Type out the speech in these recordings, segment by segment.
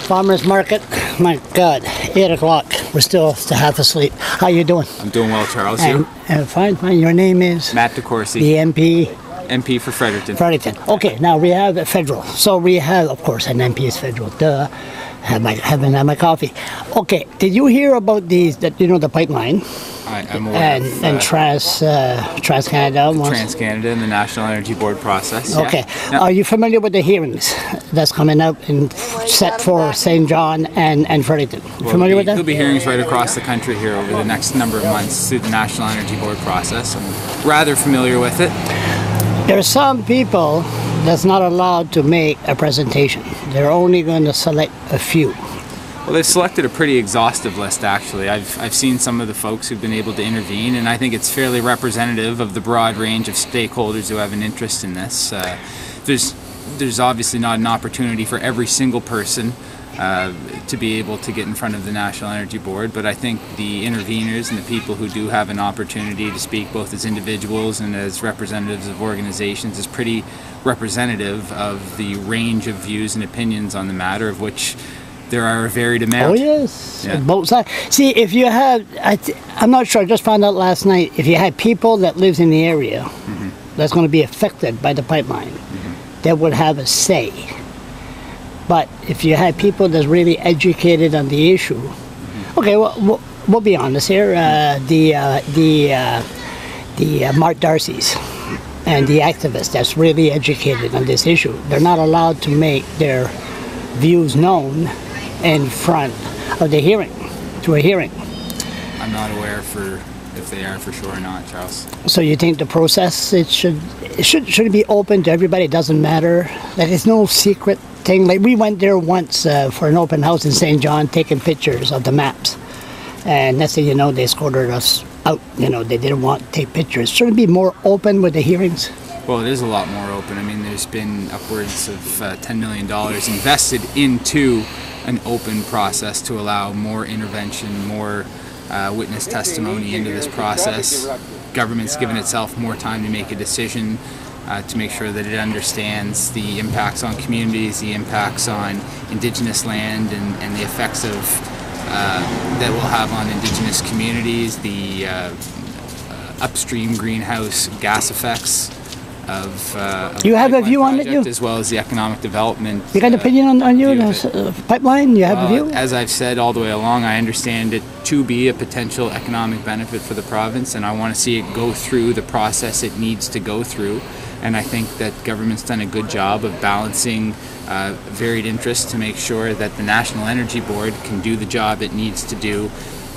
Farmers market. My God, 8 o'clock. We're still half asleep. How you doing? I'm doing well, Charles. You? Fine. Your name is? Matt DeCourcey. The MP? MP for Fredericton. Fredericton. Okay, now we have a federal. So we have, of course, an MP is federal. Duh. Haven't had my coffee. Okay, did you hear about these, the pipeline? I'm aware and TransCanada. TransCanada and the National Energy Board process. Okay. Yeah. Now, are you familiar with the hearings that's coming up and set for St. John and Fredericton? Familiar with that? There'll be hearings right across the country here over the next number of months through the National Energy Board process. I'm rather familiar with it. There are some people that's not allowed to make a presentation. They're only going to select a few. Well, they've selected a pretty exhaustive list, actually. I've seen some of the folks who've been able to intervene, and I think it's fairly representative of the broad range of stakeholders who have an interest in this. There's obviously not an opportunity for every single person to be able to get in front of the National Energy Board, but I think the interveners and the people who do have an opportunity to speak both as individuals and as representatives of organizations is pretty representative of the range of views and opinions on the matter, of which there are a varied amount. Oh yes, yeah. Both sides. See, if you have, I'm not sure, I just found out last night, if you had people that lives in the area that's going to be affected by the pipeline, that would have a say. But if you had people that's really educated on the issue, okay, well, we'll be honest here, the Mark Darcy's and the activists that's really educated on this issue, they're not allowed to make their views known in front of the hearing, to a hearing. I'm not aware if they are for sure or not, Charles. So you think the process, it should be open to everybody? It doesn't matter. Like, it's no secret thing. Like, we went there once for an open house in St. John, taking pictures of the maps, and next thing you know, they escorted us out. They didn't want to take pictures. Should it be more open with the hearings? Well, it is a lot more open. I mean, there's been upwards of $10 million invested into an open process to allow more intervention, more witness testimony into this process. Government's given itself more time to make a decision, to make sure that it understands the impacts on communities, the impacts on Indigenous land, and the effects of that will have on Indigenous communities, the upstream greenhouse gas effects of you have a view on it, as well as the economic development. You got an opinion on you, the pipeline? You have a view? As I've said all the way along, I understand it to be a potential economic benefit for the province, and I want to see it go through the process it needs to go through. And I think that government's done a good job of balancing varied interests to make sure that the National Energy Board can do the job it needs to do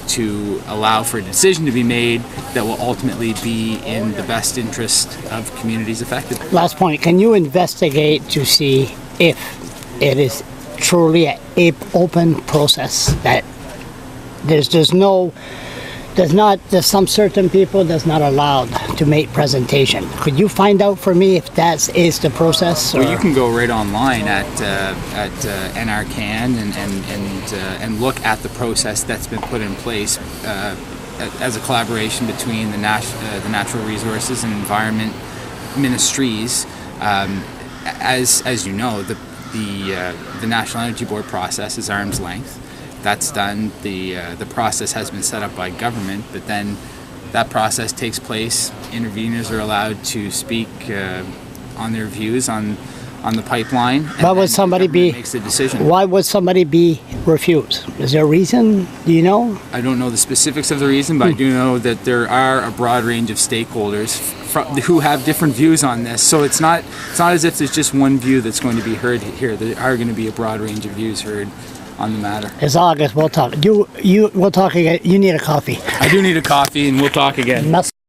to allow for a decision to be made that will ultimately be in the best interest of communities affected. Last point, can you investigate to see if it is truly an open process, that there's some certain people that's not allowed to make presentation? Could you find out for me if that is the process? Well, you can go right online at NRCan and look at the process that's been put in place as a collaboration between the Natural Resources and Environment Ministries. As you know, the National Energy Board process is arm's length. That's done. The process has been set up by government, but then that process takes place. Interveners are allowed to speak on their views on the pipeline. Why would somebody makes the decision? Why would somebody be refused? Is there a reason? Do you know? I don't know the specifics of the reason, but I do know that there are a broad range of stakeholders who have different views on this. So it's not as if there's just one view that's going to be heard here. There are going to be a broad range of views heard on the matter. It's August. We'll talk. We'll talk again. You need a coffee. I do need a coffee, and we'll talk again.